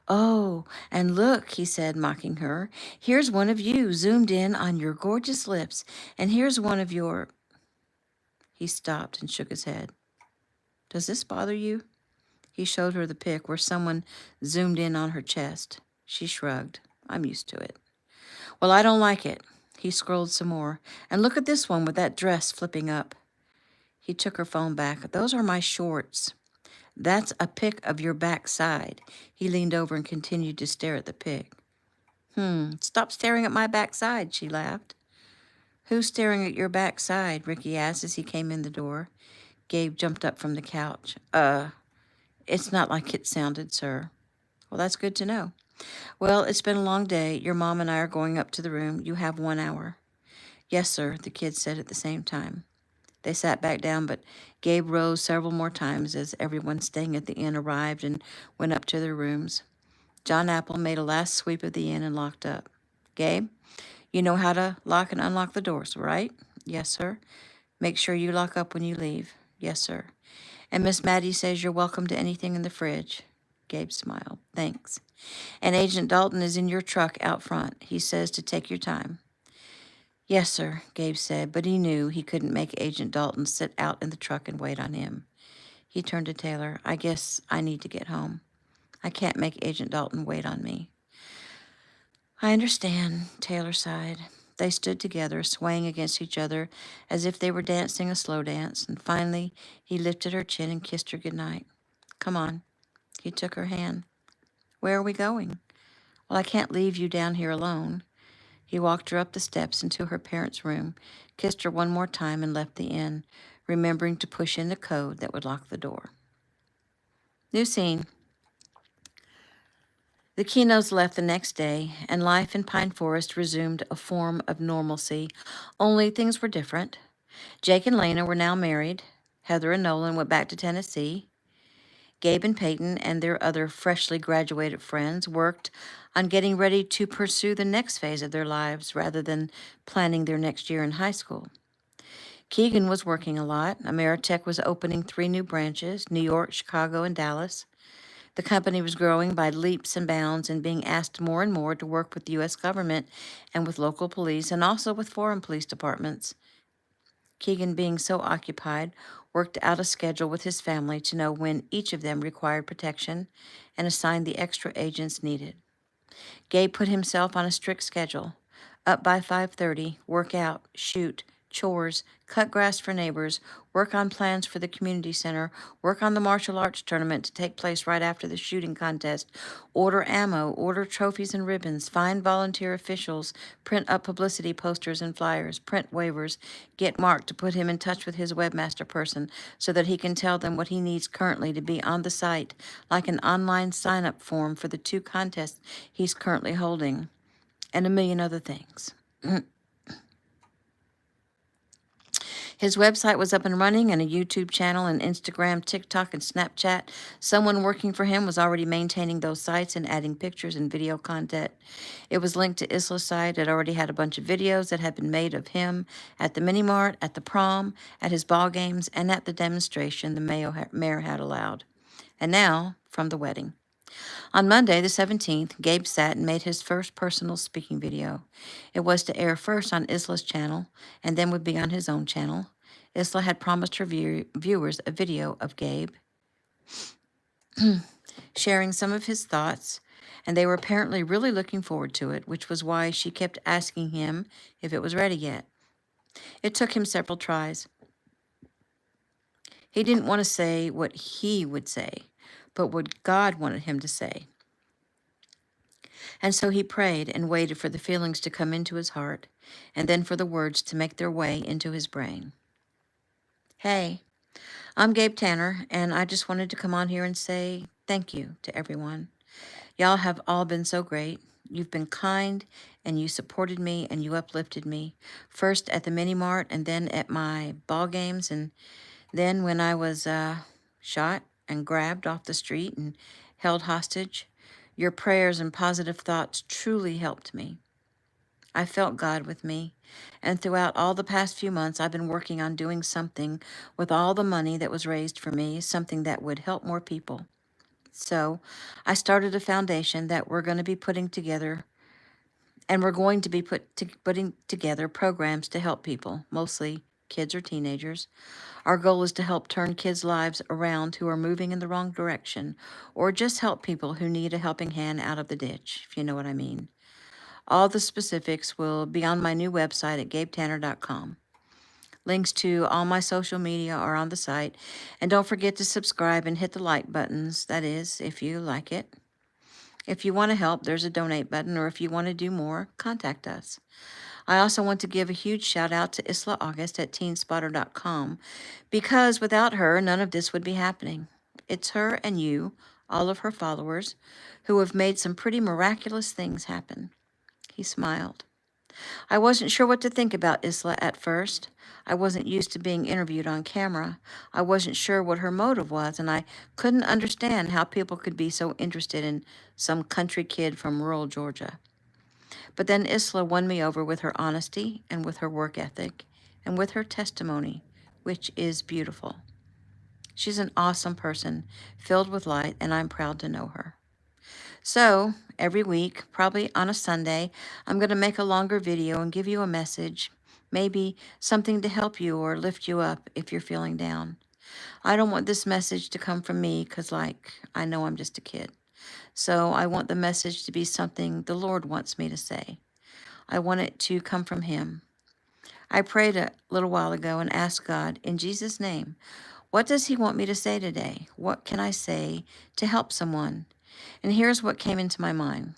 A: Oh, and look, he said, mocking her. Here's one of you zoomed in on your gorgeous lips. And here's one of your... He stopped and shook his head. Does this bother you? He showed her the pic where someone zoomed in on her chest. She shrugged. I'm used to it. Well, I don't like it. He scrolled some more. And look at this one with that dress flipping up. He took her phone back. Those are my shorts. That's a pic of your backside. He leaned over and continued to stare at the pic. Stop staring at my backside, she laughed. Who's staring at your backside? Ricky asked as he came in the door. Gabe jumped up from the couch. It's not like it sounded, sir. Well, that's good to know. Well, it's been a long day. Your mom and I are going up to the room. You have 1 hour. Yes, sir, the kids said at the same time. They sat back down, but Gabe rose several more times as everyone staying at the inn arrived and went up to their rooms. John Apple made a last sweep of the inn and locked up. Gabe, you know how to lock and unlock the doors, right? Yes, sir. Make sure you lock up when you leave. Yes, sir. And Miss Maddie says you're welcome to anything in the fridge. Gabe smiled. Thanks. And Agent Dalton is in your truck out front. He says to take your time. Yes, sir, Gabe said, but he knew he couldn't make Agent Dalton sit out in the truck and wait on him. He turned to Taylor. I guess I need to get home. I can't make Agent Dalton wait on me. I understand, Taylor sighed. They stood together, swaying against each other as if they were dancing a slow dance, and finally he lifted her chin and kissed her goodnight. Come on. He took her hand. Where are we going? Well, I can't leave you down here alone. He walked her up the steps into her parents' room, kissed her one more time, and left the inn, remembering to push in the code that would lock the door. New scene. The Kenos left the next day, and life in Pine Forest resumed a form of normalcy, only things were different. Jake and Lena were now married. Heather and Nolan went back to Tennessee. Gabe and Peyton and their other freshly graduated friends worked on getting ready to pursue the next phase of their lives rather than planning their next year in high school. Keegan was working a lot. Ameritech was opening 3 new branches, New York, Chicago, and Dallas. The company was growing by leaps and bounds and being asked more and more to work with the U.S. government and with local police and also with foreign police departments. Keegan, being so occupied, worked out a schedule with his family to know when each of them required protection and assigned the extra agents needed. Gabe put himself on a strict schedule. Up by 5:30, work out, shoot, chores, cut grass for neighbors, work on plans for the community center, work on the martial arts tournament to take place right after the shooting contest, order ammo, order trophies and ribbons, find volunteer officials, print up publicity posters and flyers, print waivers, get Mark to put him in touch with his webmaster person so that he can tell them what he needs currently to be on the site, like an online sign-up form for the 2 contests he's currently holding, and a million other things. His website was up and running, and a YouTube channel, and Instagram, TikTok, and Snapchat. Someone working for him was already maintaining those sites and adding pictures and video content. It was linked to Isla's site. It already had a bunch of videos that had been made of him at the mini mart, at the prom, at his ball games, and at the demonstration the mayor had allowed. And now, from the wedding. On Monday, the 17th, Gabe sat and made his first personal speaking video. It was to air first on Isla's channel and then would be on his own channel. Isla had promised her viewers a video of Gabe sharing some of his thoughts, and they were apparently really looking forward to it, which was why she kept asking him if it was ready yet. It took him several tries. He didn't want to say what he would say, but what God wanted him to say. And so he prayed and waited for the feelings to come into his heart, and then for the words to make their way into his brain. Hey, I'm Gabe Tanner, and I just wanted to come on here and say thank you to everyone. Y'all have all been so great. You've been kind, and you supported me, and you uplifted me. First at the mini mart, and then at my ball games, and then when I was shot and grabbed off the street and held hostage. Your prayers and positive thoughts truly helped me. I felt God with me, and throughout all the past few months, I've been working on doing something with all the money that was raised for me, something that would help more people. So I started a foundation that we're going to be putting together, and we're going to be putting together programs to help people, mostly kids or teenagers. Our goal is to help turn kids' lives around who are moving in the wrong direction, or just help people who need a helping hand out of the ditch, if you know what I mean. All the specifics will be on my new website at gabetanner.com. Links to all my social media are on the site, and don't forget to subscribe and hit the like buttons, that is, if you like it. If you want to help, there's a donate button, or if you want to do more, contact us. I also want to give a huge shout out to Isla August at teenspotter.com, because without her, none of this would be happening. It's her and you, all of her followers, who have made some pretty miraculous things happen. He smiled. I wasn't sure what to think about Isla at first. I wasn't used to being interviewed on camera. I wasn't sure what her motive was, and I couldn't understand how people could be so interested in some country kid from rural Georgia. But then Isla won me over with her honesty and with her work ethic and with her testimony, which is beautiful. She's an awesome person, filled with light, and I'm proud to know her. So, every week, probably on a Sunday, I'm going to make a longer video and give you a message, maybe something to help you or lift you up if you're feeling down. I don't want this message to come from me because, I know I'm just a kid. So I want the message to be something the Lord wants me to say. I want it to come from Him. I prayed a little while ago and asked God, in Jesus' name, what does He want me to say today? What can I say to help someone? And here's what came into my mind.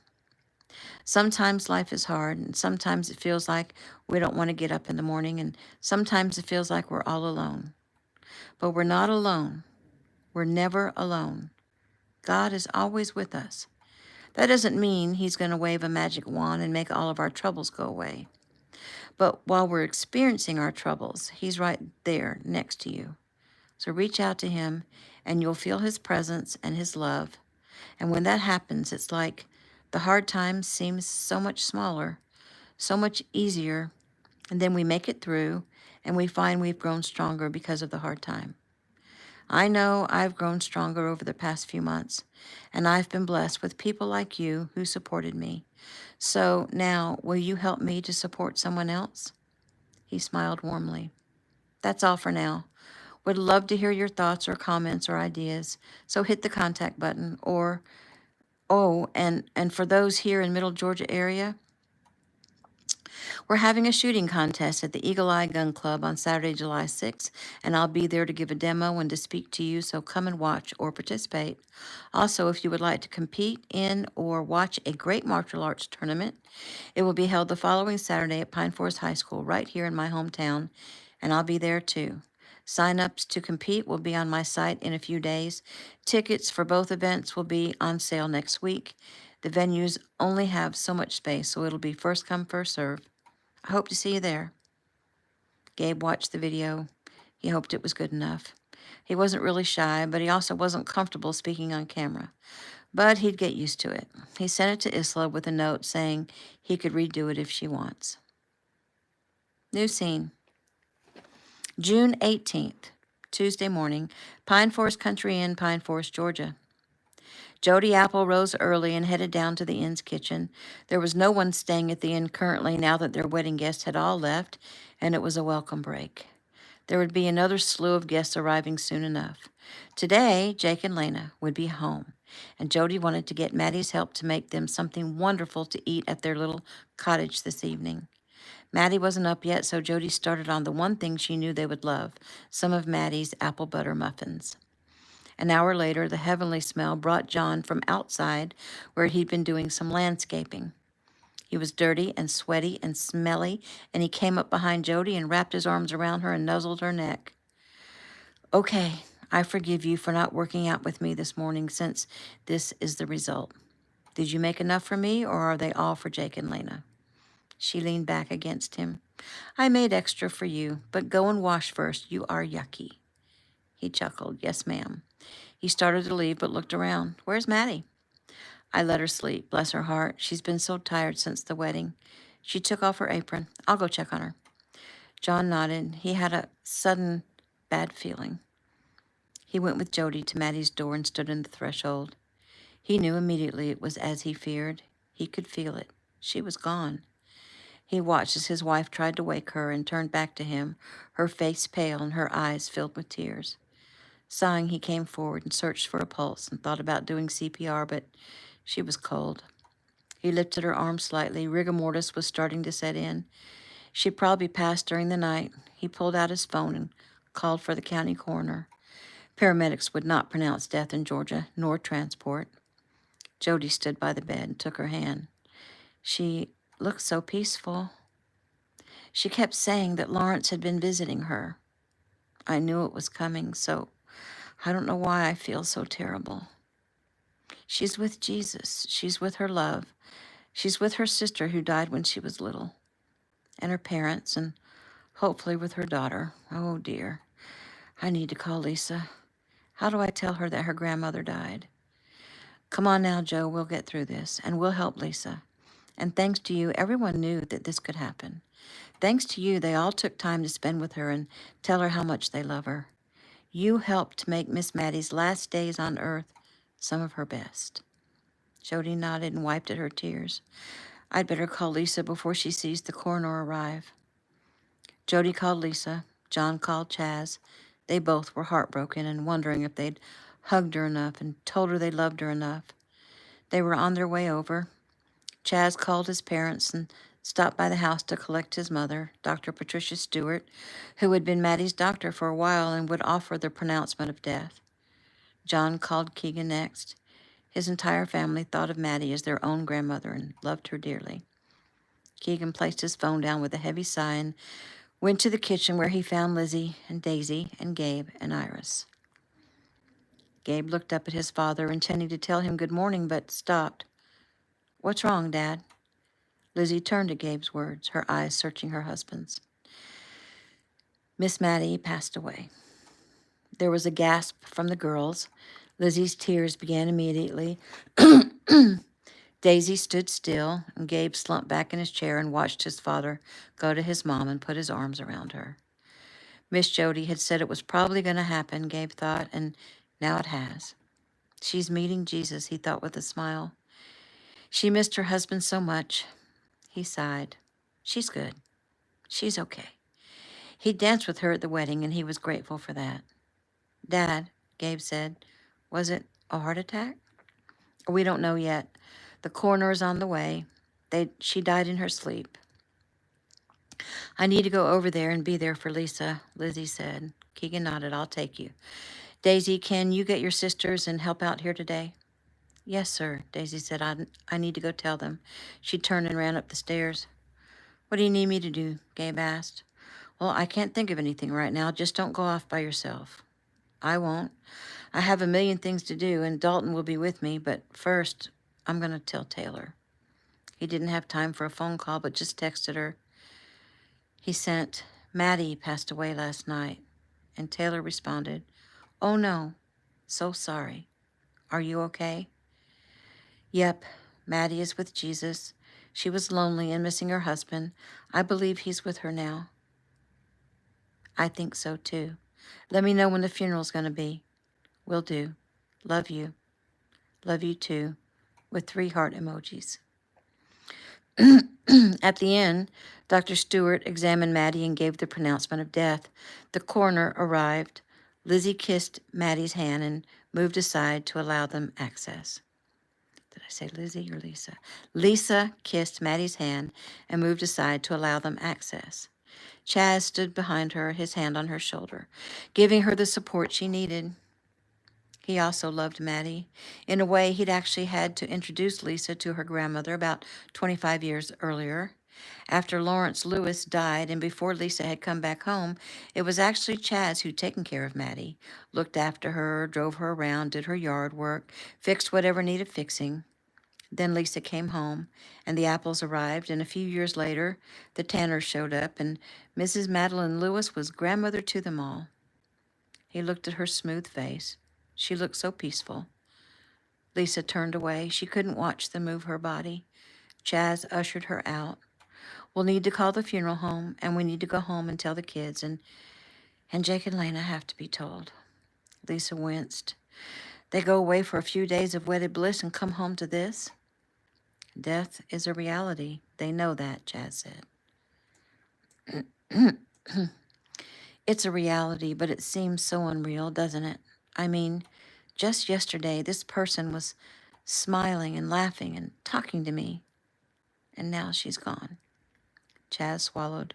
A: Sometimes life is hard, and sometimes it feels like we don't want to get up in the morning, and sometimes it feels like we're all alone. But we're not alone. We're never alone. God is always with us. That doesn't mean He's going to wave a magic wand and make all of our troubles go away. But while we're experiencing our troubles, He's right there next to you. So reach out to Him, and you'll feel His presence and His love. And when that happens, it's like the hard times seem so much smaller, so much easier, and then we make it through, and we find we've grown stronger because of the hard time. I know I've grown stronger over the past few months, and I've been blessed with people like you who supported me. So now, will you help me to support someone else? He smiled warmly. That's all for now. Would love to hear your thoughts or comments or ideas. So hit the contact button. And for those here in Middle Georgia area, we're having a shooting contest at the Eagle Eye Gun Club on Saturday, July 6th, and I'll be there to give a demo and to speak to you, so come and watch or participate. Also, if you would like to compete in or watch a great martial arts tournament, it will be held the following Saturday at Pine Forest High School right here in my hometown, and I'll be there too. Sign-ups to compete will be on my site in a few days. Tickets for both events will be on sale next week. The venues only have so much space, so it'll be first come, first serve. I hope to see you there. Gabe watched the video. He hoped it was good enough. He wasn't really shy, but he also wasn't comfortable speaking on camera. But he'd get used to it. He sent it to Isla with a note saying he could redo it if she wants. New scene. June 18th, Tuesday morning, Pine Forest Country Inn, Pine Forest, Georgia. Jody Apple rose early and headed down to the inn's kitchen. There was no one staying at the inn currently now that their wedding guests had all left, and it was a welcome break. There would be another slew of guests arriving soon enough. Today, Jake and Lena would be home, and Jody wanted to get Maddie's help to make them something wonderful to eat at their little cottage this evening. Maddie wasn't up yet, so Jody started on the one thing she knew they would love, some of Maddie's apple butter muffins. An hour later, the heavenly smell brought John from outside where he'd been doing some landscaping. He was dirty and sweaty and smelly, and he came up behind Jody and wrapped his arms around her and nuzzled her neck. Okay, I forgive you for not working out with me this morning since this is the result. Did you make enough for me, or are they all for Jake and Lena? She leaned back against him. I made extra for you, but go and wash first. You are yucky. He chuckled. Yes, ma'am. He started to leave, but looked around. Where's Maddie? I let her sleep, bless her heart. She's been so tired since the wedding. She took off her apron. I'll go check on her. John nodded. He had a sudden bad feeling. He went with Jody to Maddie's door and stood in the threshold. He knew immediately it was as he feared. He could feel it. She was gone. He watched as his wife tried to wake her and turned back to him, her face pale and her eyes filled with tears. Sighing, he came forward and searched for a pulse and thought about doing CPR, but she was cold. He lifted her arm slightly. Rigor mortis was starting to set in. She'd probably passed during the night. He pulled out his phone and called for the county coroner. Paramedics would not pronounce death in Georgia, nor transport. Jody stood by the bed and took her hand. She looked so peaceful. She kept saying that Lawrence had been visiting her. I knew it was coming, so I don't know why I feel so terrible. She's with Jesus. She's with her love. She's with her sister who died when she was little, and her parents, and hopefully with her daughter. Oh, dear. I need to call Lisa. How do I tell her that her grandmother died? Come on now, Joe. We'll get through this, and we'll help Lisa. And thanks to you, everyone knew that this could happen. Thanks to you, they all took time to spend with her and tell her how much they love her. You helped to make Miss Maddie's last days on earth some of her best. Jody nodded and wiped at her tears. I'd better call Lisa before she sees the coroner arrive. Jody called Lisa. John called Chaz. They both were heartbroken and wondering if they'd hugged her enough and told her they loved her enough. They were on their way over. Chaz called his parents and stopped by the house to collect his mother, Dr. Patricia Stewart, who had been Maddie's doctor for a while and would offer the pronouncement of death. John called Keegan next. His entire family thought of Maddie as their own grandmother and loved her dearly. Keegan placed his phone down with a heavy sigh and went to the kitchen where he found Lizzie and Daisy and Gabe and Iris. Gabe looked up at his father, intending to tell him good morning, but stopped. What's wrong, Dad? Lizzie turned at Gabe's words, her eyes searching her husband's. Miss Maddie passed away. There was a gasp from the girls. Lizzie's tears began immediately. Daisy stood still, and Gabe slumped back in his chair and watched his father go to his mom and put his arms around her. Miss Jody had said it was probably going to happen, Gabe thought, and now it has. She's meeting Jesus, he thought with a smile. She missed her husband so much. He sighed. She's good. She's okay. He danced with her at the wedding, and he was grateful for that. Dad, Gabe said, was it a heart attack? We don't know yet. The coroner is on the way. She died in her sleep. I need to go over there and be there for Lisa, Lizzie said. Keegan nodded. I'll take you. Daisy, can you get your sisters and help out here today? Yes, sir, Daisy said. I need to go tell them. She turned and ran up the stairs. What do you need me to do? Gabe asked. Well, I can't think of anything right now. Just don't go off by yourself. I won't. I have a million things to do, and Dalton will be with me, but first, I'm going to tell Taylor. He didn't have time for a phone call, but just texted her. He sent, Maddie passed away last night, and Taylor responded, oh no, so sorry. Are you okay? Yep, Maddie is with Jesus. She was lonely and missing her husband. I believe he's with her now. I think so too. Let me know when the funeral's going to be. Will do. Love you. Love you too. With 3 heart emojis. At the end, Dr. Stewart examined Maddie and gave the pronouncement of death. The coroner arrived. Lizzie kissed Maddie's hand and moved aside to allow them access. Did I say Lizzie or Lisa? Lisa kissed Maddie's hand and moved aside to allow them access. Chaz stood behind her, his hand on her shoulder, giving her the support she needed. He also loved Maddie. In a way, he'd actually had to introduce Lisa to her grandmother about 25 years earlier. After Lawrence Lewis died and before Lisa had come back home, it was actually Chaz who'd taken care of Maddie, looked after her, drove her around, did her yard work, fixed whatever needed fixing. Then Lisa came home, and the apples arrived, and a few years later, the Tanners showed up, and Mrs. Madeline Lewis was grandmother to them all. He looked at her smooth face. She looked so peaceful. Lisa turned away. She couldn't watch them move her body. Chaz ushered her out. We'll need to call the funeral home, and we need to go home and tell the kids, and Jake and Lena have to be told. Lisa winced. They go away for a few days of wedded bliss and come home to this? Death is a reality. They know that, Chaz said. It's a reality, but it seems so unreal, doesn't it? I mean, just yesterday, this person was smiling and laughing and talking to me, and now she's gone. Chaz swallowed.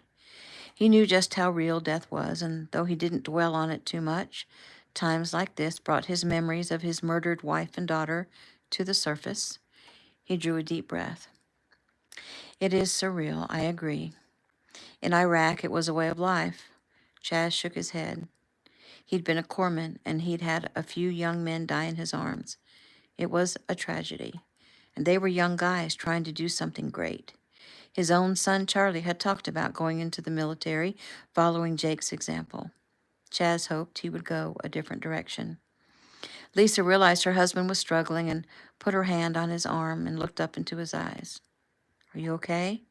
A: He knew just how real death was, and though he didn't dwell on it too much, times like this brought his memories of his murdered wife and daughter to the surface. He drew a deep breath. It is surreal, I agree. In Iraq, it was a way of life. Chaz shook his head. He'd been a corpsman, and he'd had a few young men die in his arms. It was a tragedy, and they were young guys trying to do something great. His own son, Charlie, had talked about going into the military, following Jake's example. Chaz hoped he would go a different direction. Lisa realized her husband was struggling and put her hand on his arm and looked up into his eyes. Are you okay?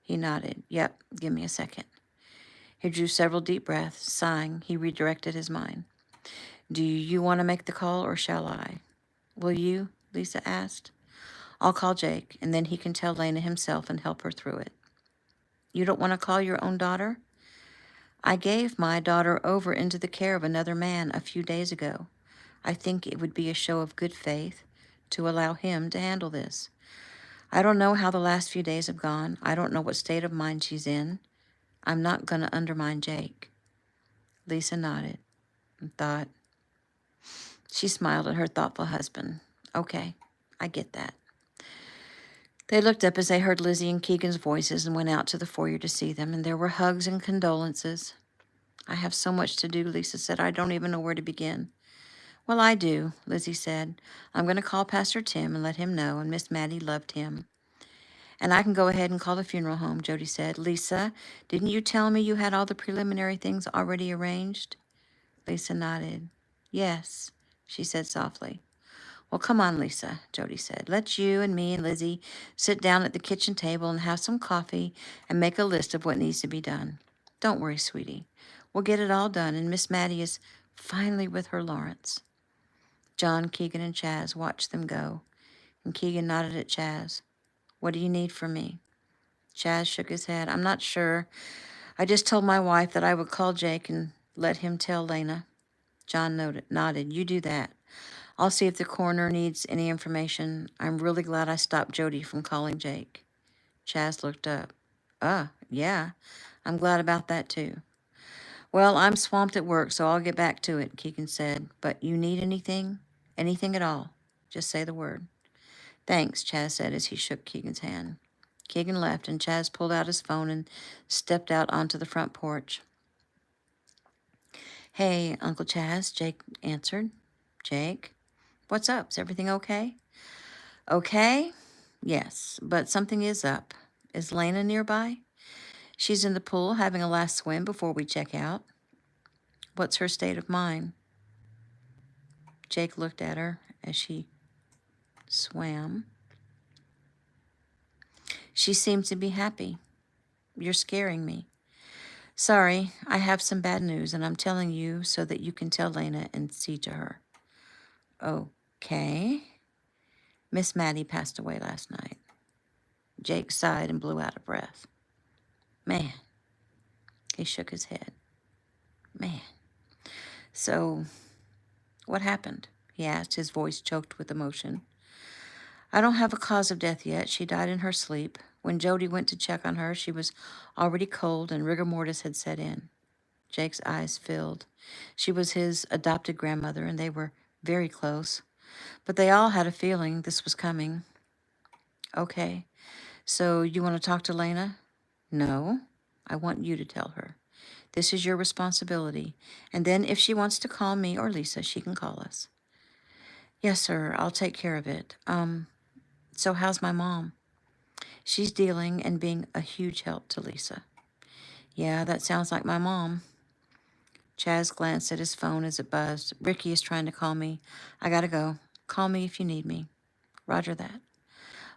A: He nodded. Yep, give me a second. He drew several deep breaths. Sighing, he redirected his mind. Do you want to make the call, or shall I? Will you? Lisa asked. I'll call Jake, and then he can tell Lena himself and help her through it. You don't want to call your own daughter? I gave my daughter over into the care of another man a few days ago. I think it would be a show of good faith to allow him to handle this. I don't know how the last few days have gone. I don't know what state of mind she's in. I'm not going to undermine Jake. Lisa nodded and thought. She smiled at her thoughtful husband. Okay, I get that. They looked up as they heard Lizzie and Keegan's voices and went out to the foyer to see them, and there were hugs and condolences. I have so much to do, Lisa said. I don't even know where to begin. Well, I do, Lizzie said. I'm going to call Pastor Tim and let him know, and Miss Maddie loved him. And I can go ahead and call the funeral home, Jody said. Lisa, didn't you tell me you had all the preliminary things already arranged? Lisa nodded. Yes, she said softly. Well, come on, Lisa, Jody said. Let's you and me and Lizzie sit down at the kitchen table and have some coffee and make a list of what needs to be done. Don't worry, sweetie. We'll get it all done, and Miss Maddie is finally with her Lawrence. John, Keegan, and Chaz watched them go, and Keegan nodded at Chaz. What do you need from me? Chaz shook his head. I'm not sure. I just told my wife that I would call Jake and let him tell Lena. John nodded. You do that. I'll see if the coroner needs any information. I'm really glad I stopped Jody from calling Jake. Chaz looked up. Yeah. I'm glad about that, too. Well, I'm swamped at work, so I'll get back to it, Keegan said. But you need anything? Anything at all? Just say the word. Thanks, Chaz said as he shook Keegan's hand. Keegan left, and Chaz pulled out his phone and stepped out onto the front porch. Hey, Uncle Chaz, Jake answered. Jake? What's up? Is everything okay? Okay? Yes, but something is up. Is Lena nearby? She's in the pool having a last swim before we check out. What's her state of mind? Jake looked at her as she swam. She seemed to be happy. You're scaring me. Sorry, I have some bad news, and I'm telling you so that you can tell Lena and see to her. Okay. Miss Maddie passed away last night. Jake sighed and blew out a breath. Man. He shook his head. Man. So, what happened? He asked, his voice choked with emotion. I don't have a cause of death yet. She died in her sleep. When Jody went to check on her, she was already cold and rigor mortis had set in. Jake's eyes filled. She was his adopted grandmother, and they were very close. But they all had a feeling this was coming. Okay, so you want to talk to Lena? No, I want you to tell her. This is your responsibility. And then if she wants to call me or Lisa, she can call us. Yes, sir, I'll take care of it. So how's my mom? She's dealing and being a huge help to Lisa. Yeah, that sounds like my mom. Chaz glanced at his phone as it buzzed. Ricky is trying to call me. I gotta go. Call me if you need me. Roger that.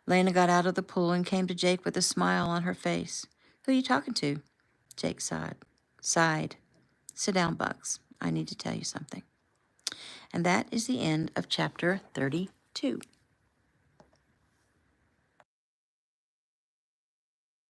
A: Lena got out of the pool and came to Jake with a smile on her face. Who are you talking to? Jake sighed. Sit down, Bucks. I need to tell you something. And that is the end of chapter 32.